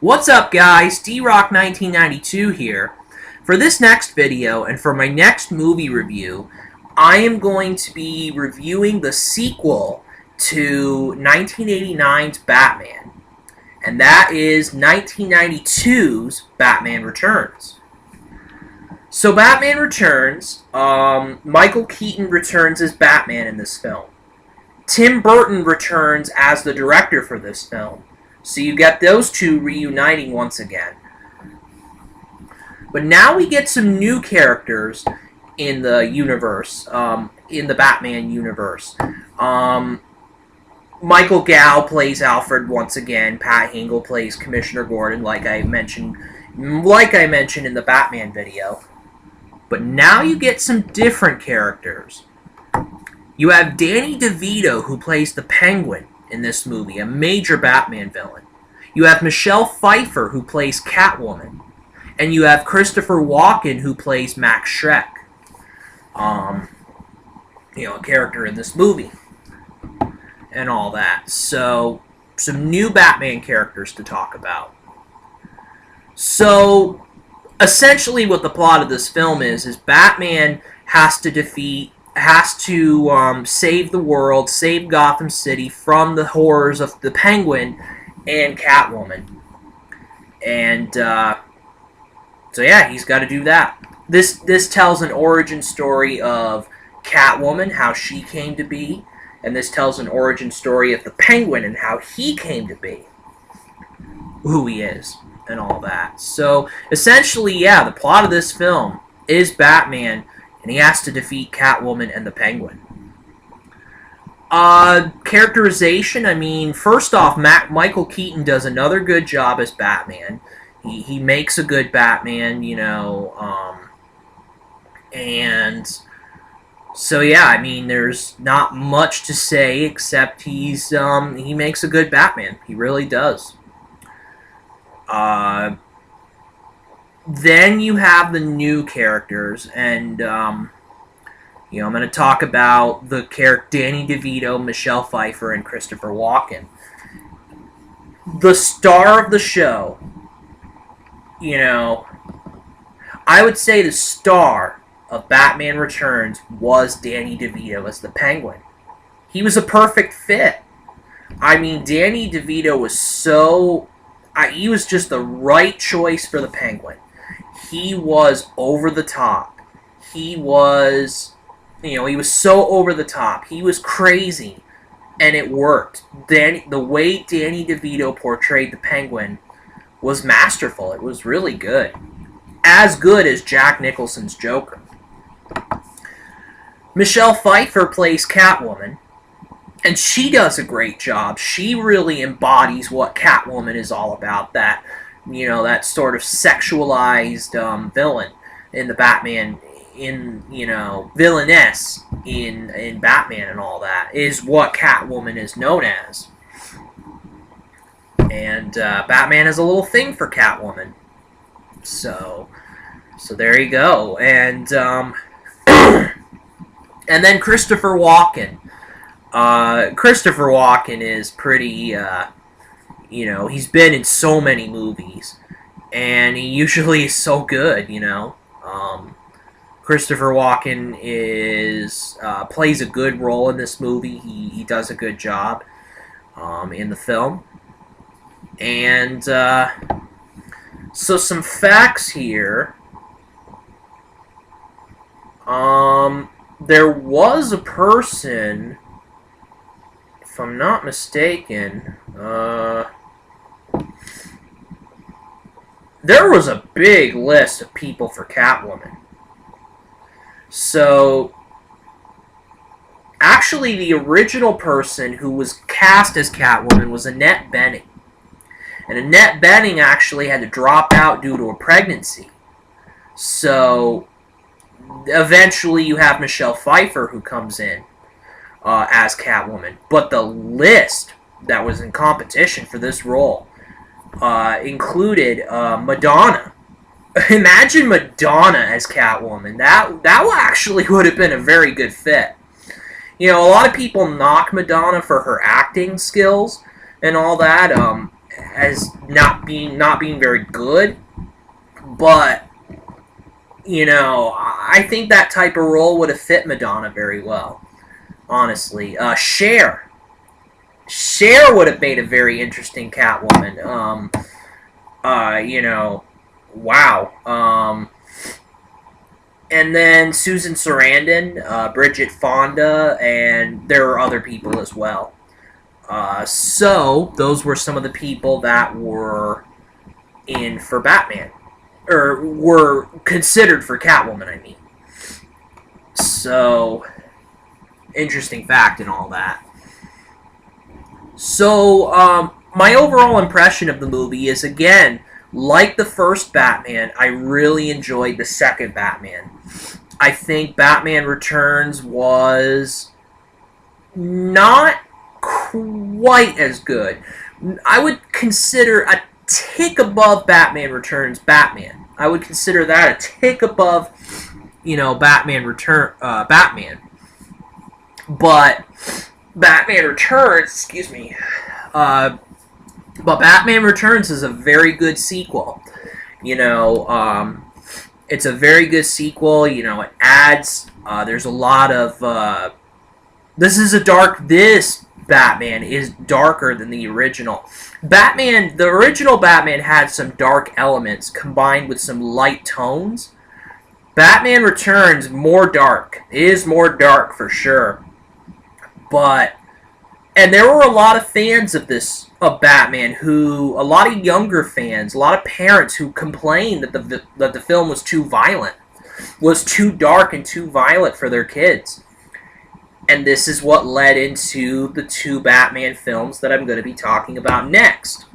What's up, guys? D-Rock1992 here. For this next video and for my next movie review, I am going to be reviewing the sequel to 1989's Batman, and that is 1992's Batman Returns. So Batman Returns, Michael Keaton returns as Batman in this film. Tim Burton returns as the director for this film. So you get those two reuniting once again. But now we get some new characters in the universe, in the Batman universe. Michael Gow plays Alfred once again. Pat Hingle plays Commissioner Gordon, like I mentioned in the Batman video. But now you get some different characters. You have Danny DeVito, who plays the Penguin in this movie, a major Batman villain. You have Michelle Pfeiffer, who plays Catwoman. And you have Christopher Walken, who plays Max Schreck. A character in this movie. And all that. So, some new Batman characters to talk about. So, essentially what the plot of this film is Batman has to save the world, save Gotham City from the horrors of the Penguin and Catwoman. And, so yeah, he's got to do that. This tells an origin story of Catwoman, how she came to be, and this tells an origin story of the Penguin and how he came to be, who he is, and all that. So, essentially, yeah, the plot of this film is Batman, and he has to defeat Catwoman and the Penguin. Characterization, I mean, first off, Michael Keaton does another good job as Batman. He makes a good Batman, and so yeah, I mean, there's not much to say except he makes a good Batman. He really does. Then you have the new characters, and I'm going to talk about the Danny DeVito, Michelle Pfeiffer, and Christopher Walken. The star of the show, I would say the star of Batman Returns was Danny DeVito as the Penguin. He was a perfect fit. I mean, Danny DeVito was he was just the right choice for the Penguin. He was over the top. He was so over the top. He was crazy, and it worked. The way Danny DeVito portrayed the Penguin was masterful. It was really good. As good as Jack Nicholson's Joker. Michelle Pfeiffer plays Catwoman, and she does a great job. She really embodies what Catwoman is all about. That sort of sexualized villain in the Batman, villainess in Batman and all that, is what Catwoman is known as. And Batman has a little thing for Catwoman. So there you go. And and then Christopher Walken. Christopher Walken is pretty, he's been in so many movies, and he usually is so good, Christopher Walken plays a good role in this movie. He does a good job in the film. And so some facts here. There was a person, if I'm not mistaken, there was a big list of people for Catwoman. So, actually, the original person who was cast as Catwoman was Annette Bening. And Annette Bening actually had to drop out due to a pregnancy. So, eventually you have Michelle Pfeiffer who comes in as Catwoman. But the list that was in competition for this role included Madonna. Imagine Madonna as Catwoman. That actually would have been a very good fit. A lot of people knock Madonna for her acting skills and all that. as not being very good, but you know, I think that type of role would have fit Madonna very well. Honestly, Cher would have made a very interesting Catwoman. You know, wow. And then Susan Sarandon, Bridget Fonda, and there are other people as well. So those were some of the people that were in for Batman, or were considered for Catwoman. I mean, so interesting fact and all that. So my overall impression of the movie is, again, like the first Batman, I really enjoyed the second Batman. I think Batman Returns was not quite as good. I would consider a tick above Batman Returns Batman. I would consider that a tick above, you know, Batman. But Batman Returns, excuse me, but Batman Returns is a very good sequel. You know, it's a very good sequel. You know, it adds, there's a lot of, this Batman is darker than the original. The original Batman had some dark elements combined with some light tones. Batman Returns, more dark. It is more dark for sure. And there were a lot of fans of Batman, a lot of younger fans, a lot of parents who complained that the film was too violent, was too dark and too violent for their kids. And this is what led into the two Batman films that I'm going to be talking about next.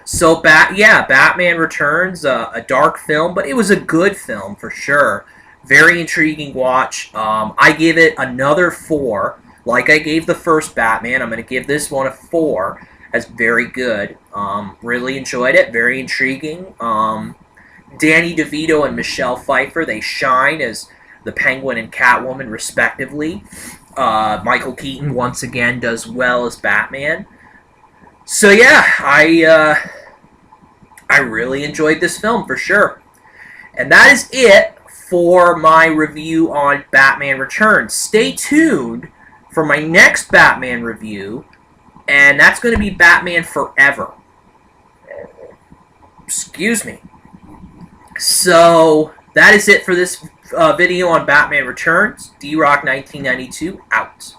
So, Batman Returns, a dark film, but it was a good film for sure. Very intriguing watch. I give it another 4. Like I gave the first Batman, I'm going to give this one a 4. As very good. Really enjoyed it. Very intriguing. Danny DeVito and Michelle Pfeiffer, they shine as the Penguin and Catwoman, respectively. Michael Keaton, once again, does well as Batman. So, yeah, I really enjoyed this film, for sure. And that is it for my review on Batman Returns. Stay tuned for my next Batman review, and that's going to be Batman Forever. Excuse me. So, that is it for this video on Batman Returns. D-Rock 1992, out.